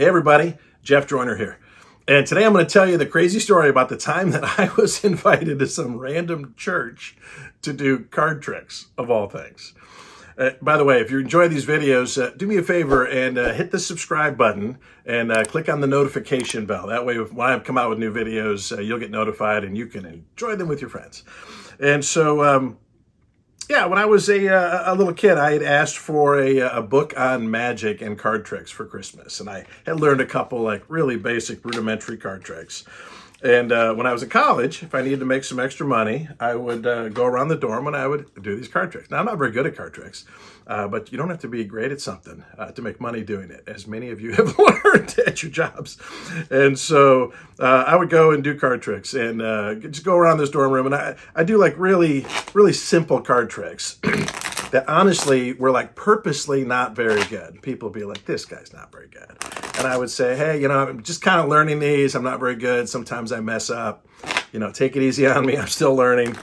Hey everybody, Jeff Joyner here. And today I'm going to tell you the crazy story about the time that I was invited to some random church to do card tricks, of all things. By the way, if you enjoy these videos, do me a favor and hit the subscribe button and click on the notification bell. That way, when I come out with new videos, you'll get notified and you can enjoy them with your friends. And so, yeah, when I was a little kid, I had asked for a book on magic and card tricks for Christmas. And I had learned a couple like really basic rudimentary card tricks. And when I was in college, if I needed to make some extra money, I would go around the dorm and I would do these card tricks. Now, I'm not very good at card tricks, but you don't have to be great at something to make money doing it, as many of you have learned at your jobs. And so I would go and do card tricks and just go around this dorm room. And I do like really, really simple card tricks that honestly were like purposely not very good. People would be like, this guy's not very good. And I would say, hey, I'm just kind of learning these. I'm not very good. Sometimes I mess up. Take it easy on me. I'm still learning.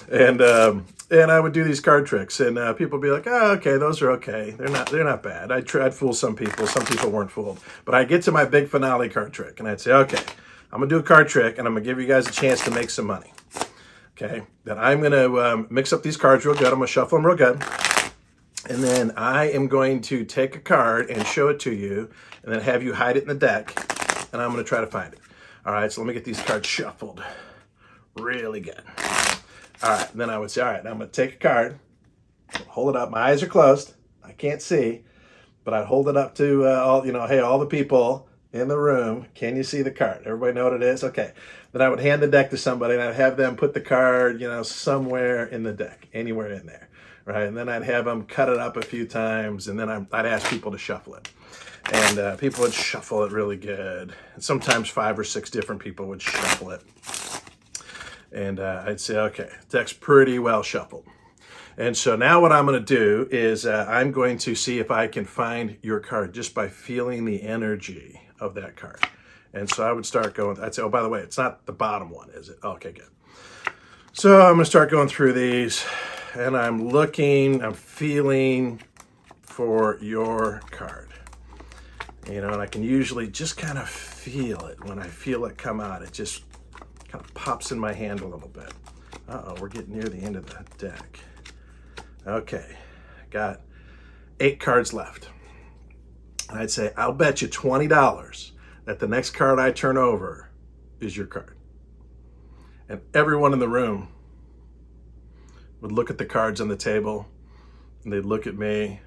And I would do these card tricks, and people would be like, oh, okay, those are okay. They're not bad. I'd fool some people. Some people weren't fooled. But I'd get to my big finale card trick, and I'd say, okay, I'm going to do a card trick, and I'm going to give you guys a chance to make some money. Okay? Then I'm going to mix up these cards real good. I'm going to shuffle them real good. And then I am going to take a card and show it to you and then have you hide it in the deck, and I'm going to try to find it. All right, so let me get these cards shuffled really good. All right, and then I would say, all right, now I'm going to take a card, hold it up. My eyes are closed. I can't see, but I'd hold it up to all the people in the room. Can you see the card? Everybody know what it is? Okay. Then I would hand the deck to somebody, and I'd have them put the card, somewhere in the deck, anywhere in there. Right, and then I'd have them cut it up a few times, and then I'd ask people to shuffle it. And people would shuffle it really good. And sometimes 5 or 6 different people would shuffle it. And I'd say, okay, deck's pretty well shuffled. And so now what I'm going to do is I'm going to see if I can find your card just by feeling the energy of that card. And so I would start going, I'd say, oh, by the way, it's not the bottom one, is it? Okay, good. So I'm going to start going through these. And I'm feeling for your card. And I can usually just kind of feel it. When I feel it come out, it just kind of pops in my hand a little bit. Uh-oh, we're getting near the end of the deck. Okay, got 8 cards left. And I'd say, I'll bet you $20 that the next card I turn over is your card. And everyone in the room would look at the cards on the table, and they'd look at me,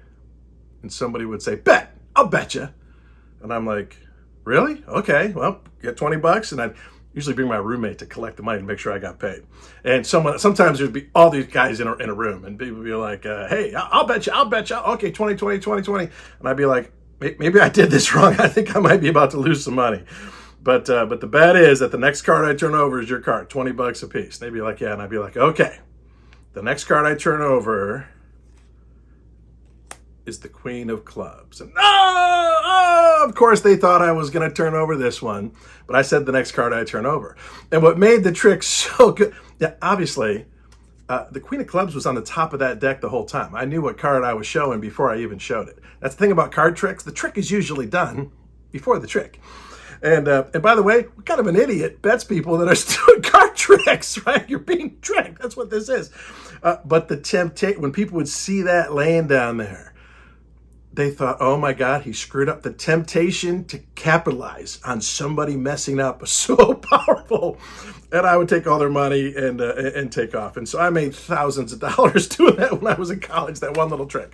and somebody would say, bet, I'll bet you. And I'm like, really? Okay, well, get $20, and I'd usually bring my roommate to collect the money to make sure I got paid. And sometimes there'd be all these guys in a room, and people would be like, hey, I'll bet you, okay, 20, 20, 20, 20. And I'd be like, maybe I did this wrong. I think I might be about to lose some money. But the bet is that the next card I turn over is your card, $20 a piece. They'd be like, yeah, and I'd be like, okay. The next card I turn over is the Queen of Clubs. And of course they thought I was going to turn over this one, but I said the next card I turn over. And what made the trick so good, yeah, obviously, the Queen of Clubs was on the top of that deck the whole time. I knew what card I was showing before I even showed it. That's the thing about card tricks. The trick is usually done before the trick. And by the way, what kind of an idiot bets people that are doing card tricks, right? You're being tricked. That's what this is. But the temptation, when people would see that laying down there, they thought, oh my God, he screwed up. The temptation to capitalize on somebody messing up was so powerful. And I would take all their money and take off. And so I made thousands of dollars doing that when I was in college, that one little trick.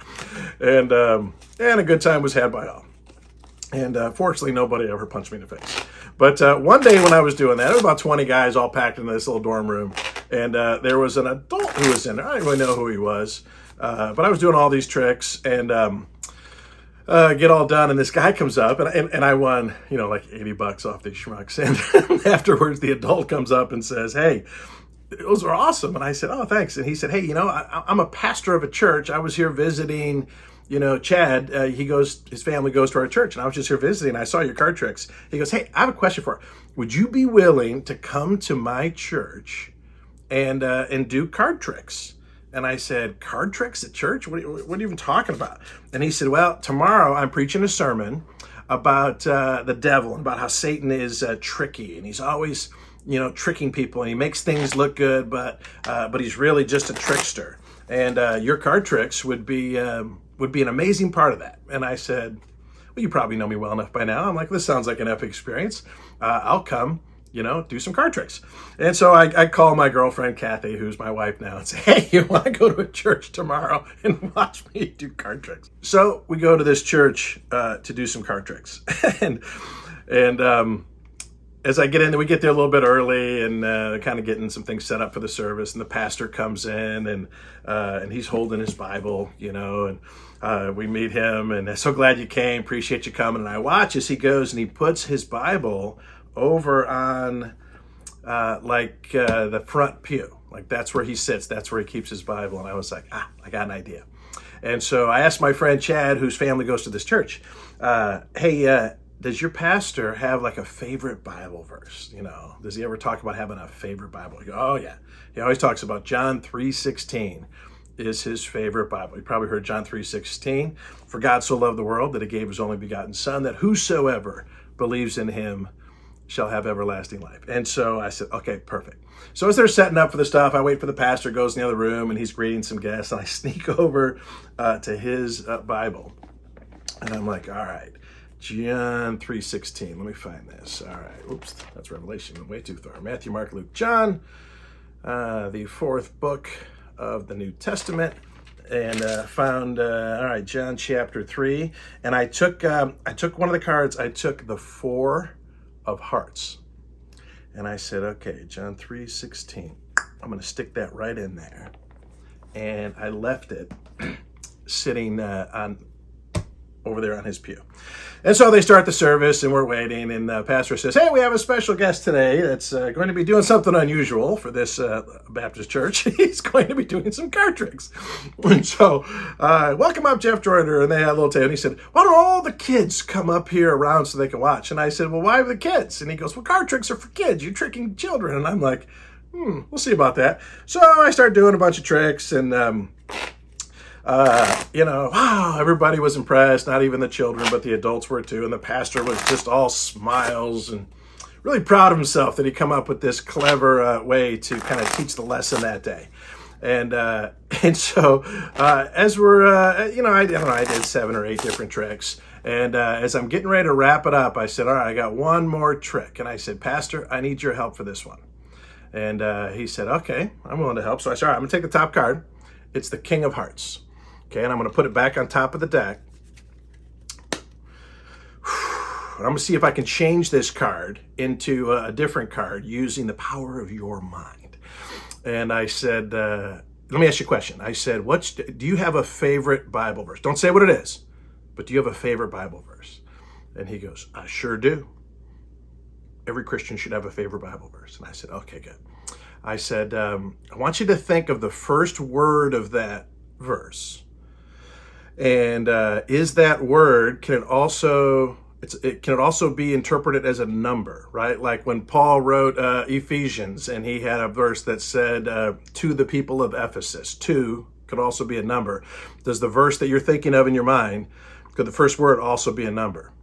And a good time was had by all. And fortunately, nobody ever punched me in the face. But one day when I was doing that, there was about 20 guys all packed in this little dorm room. And there was an adult who was in there. I didn't really know who he was. But I was doing all these tricks and get all done. And this guy comes up and I won, like $80 off these schmucks. And afterwards, the adult comes up and says, hey, those are awesome. And I said, oh, thanks. And he said, hey, I'm a pastor of a church. I was here visiting Chad, his family goes to our church, and I was just here visiting. I saw your card tricks. He goes, hey, I have a question for you. Would you be willing to come to my church and do card tricks? And I said, card tricks at church? What are you even talking about? And he said, well, tomorrow I'm preaching a sermon about the devil and about how Satan is tricky, and he's always, tricking people, and he makes things look good, but he's really just a trickster. And your card tricks would be an amazing part of that. And I said, well, you probably know me well enough by now. I'm like, this sounds like an epic experience. I'll come, do some card tricks. And so I call my girlfriend, Kathy, who's my wife now, and say, hey, you want to go to a church tomorrow and watch me do card tricks? So we go to this church to do some card tricks. and as I get in, we get there a little bit early and kind of getting some things set up for the service. And the pastor comes in and he's holding his Bible, and we meet him, and I'm so glad you came. Appreciate you coming. And I watch as he goes and he puts his Bible over on the front pew. Like that's where he sits. That's where he keeps his Bible. And I was like, I got an idea. And so I asked my friend Chad, whose family goes to this church, hey, does your pastor have like a favorite Bible verse? Does he ever talk about having a favorite Bible? He goes, oh yeah. He always talks about John 3:16 is his favorite Bible. You probably heard John 3:16. For God so loved the world that he gave his only begotten son, that whosoever believes in him shall have everlasting life. And so I said, okay, perfect. So as they're setting up for the stuff, I wait for the pastor, goes in the other room, and he's greeting some guests. And I sneak over to his Bible. And I'm like, all right, John 3:16. Let me find this. All right. Oops, that's Revelation. Way too far. Matthew, Mark, Luke, John, the fourth book of the New Testament. And found, all right, John chapter 3. And I took one of the cards. I took the 4 of hearts. And I said, okay, John 3:16. I'm going to stick that right in there. And I left it sitting over there on his pew. And so they start the service and we're waiting, and the pastor says, hey, we have a special guest today that's going to be doing something unusual for this Baptist church. He's going to be doing some card tricks. And so, welcome up, Jeff Joyner. And they had a little table. And he said, why don't all the kids come up here around so they can watch? And I said, well, why the kids? And he goes, well, card tricks are for kids. You're tricking children. And I'm like, we'll see about that. So I start doing a bunch of tricks, and wow, everybody was impressed, not even the children, but the adults were too. And the pastor was just all smiles and really proud of himself that he come up with this clever way to kind of teach the lesson that day. And so as we're, I did 7 or 8 different tricks. And as I'm getting ready to wrap it up, I said, all right, I got one more trick. And I said, Pastor, I need your help for this one. And he said, okay, I'm willing to help. So I said, all right, I'm going to take the top card. It's the King of Hearts. Okay, and I'm going to put it back on top of the deck. And I'm going to see if I can change this card into a different card using the power of your mind. And I said, let me ask you a question. I said, do you have a favorite Bible verse? Don't say what it is, but do you have a favorite Bible verse? And he goes, I sure do. Every Christian should have a favorite Bible verse. And I said, okay, good. I said, I want you to think of the first word of that verse. And is that word, can it also be interpreted as a number, right? Like when Paul wrote Ephesians, and he had a verse that said, to the people of Ephesus. 2 could also be a number. Does the verse that you're thinking of in your mind, could the first word also be a number?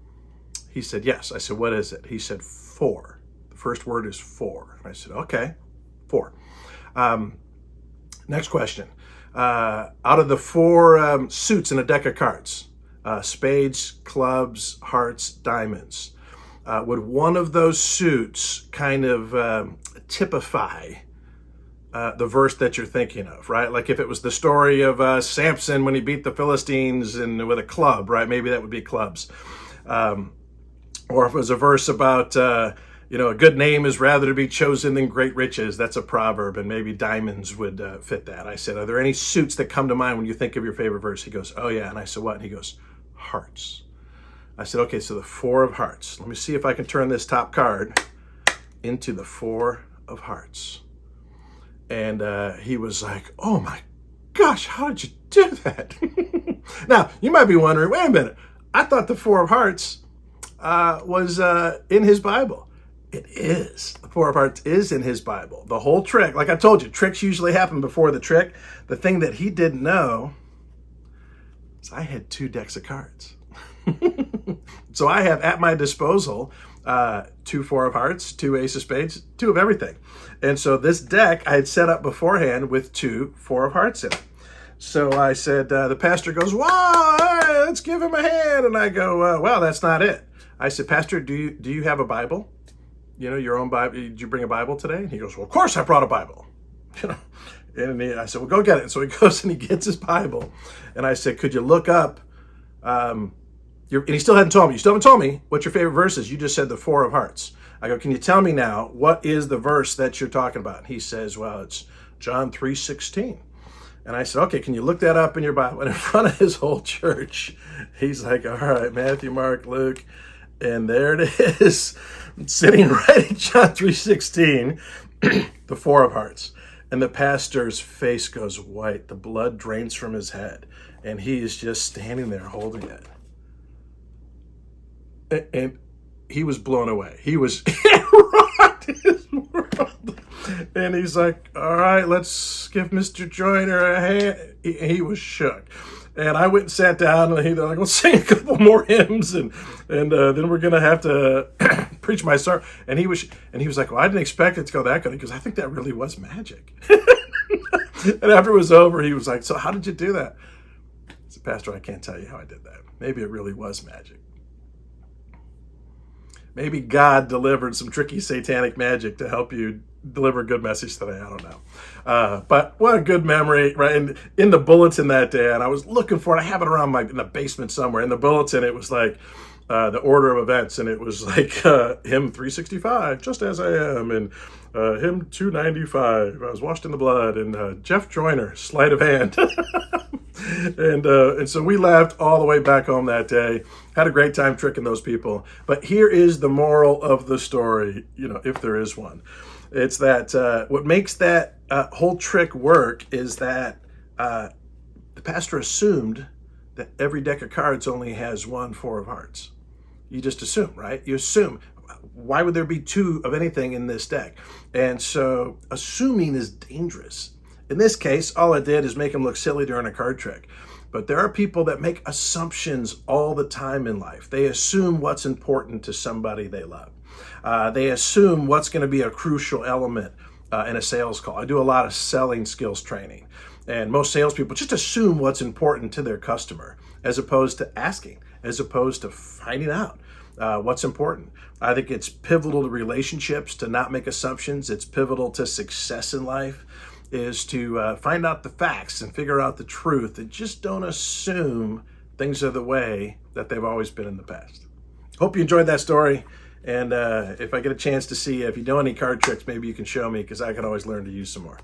He said, yes. I said, what is it? He said, 4. The first word is 4. I said, okay, 4. Next question. Out of the 4 suits in a deck of cards, spades, clubs, hearts, diamonds, would one of those suits kind of typify the verse that you're thinking of, right? Like if it was the story of Samson when he beat the Philistines and with a club, right? Maybe that would be clubs. Or if it was a verse about a good name is rather to be chosen than great riches. That's a proverb, and maybe diamonds would fit that. I said, are there any suits that come to mind when you think of your favorite verse? He goes, oh yeah. And I said, what? And he goes, hearts. I said, okay, so the 4 of hearts. Let me see if I can turn this top card into the 4 of hearts. And he was like, oh my gosh, how did you do that? Now, you might be wondering, wait a minute. I thought the 4 of hearts was in his Bible. It is. The Four of Hearts is in his Bible. The whole trick, like I told you, tricks usually happen before the trick. The thing that he didn't know is I had 2 decks of cards. So I have at my disposal 2 Four of Hearts, 2 Ace of Spades, 2 of everything. And so this deck I had set up beforehand with 2 Four of Hearts in it. So I said, the pastor goes, wow, hey, let's give him a hand. And I go, well, that's not it. I said, Pastor, do you have a Bible? You know, your own Bible? Did you bring a Bible today? And he goes, well, of course I brought a Bible. You know, and I said, well, go get it. And so he goes and he gets his Bible. And I said, could you look up, and he still hadn't told me. You still haven't told me what your favorite verse is. You just said the Four of Hearts. I go, can you tell me now, what is the verse that you're talking about? And he says, well, it's John 3:16. And I said, okay, can you look that up in your Bible? And in front of his whole church, he's like, all right, Matthew, Mark, Luke. And there it is, sitting right at John 3:16, the Four of Hearts. And the pastor's face goes white. The blood drains from his head. And he is just standing there holding it. And he was blown away. He was, it rocked his world. And he's like, all right, let's give Mr. Joyner a hand. He was shook. And I went and sat down, and they're like, let's sing a couple more hymns, and then we're gonna have to preach my sermon. And he was like, well, I didn't expect it to go that good, because I think that really was magic. And after it was over, he was like, so how did you do that? I said, Pastor, I can't tell you how I did that. Maybe it really was magic. Maybe God delivered some tricky satanic magic to help you deliver a good message today. I don't know. But what a good memory, right? And in the bulletin that day, and I was looking for it. I have it around in the basement somewhere. In the bulletin, it was like the order of events, and it was like hymn 365, just as I am, and hymn 295, I was washed in the blood, and Jeff Joyner, sleight of hand. And so we left all the way back home that day. Had a great time tricking those people. But here is the moral of the story, you know, if there is one. It's that what makes that whole trick work is that the pastor assumed that every deck of cards only has 1 Four of Hearts. You just assume, right? You assume. Why would there be 2 of anything in this deck? And so assuming is dangerous. In this case, all it did is make him look silly during a card trick. But there are people that make assumptions all the time in life. They assume what's important to somebody they love. They assume what's going to be a crucial element in a sales call. I do a lot of selling skills training. And most salespeople just assume what's important to their customer, as opposed to asking, as opposed to finding out what's important. I think it's pivotal to relationships to not make assumptions. It's pivotal to success in life is to find out the facts and figure out the truth, and just don't assume things are the way that they've always been in the past. Hope you enjoyed that story. And if I get a chance to see if you know any card tricks, maybe you can show me, because I could always learn to use some more.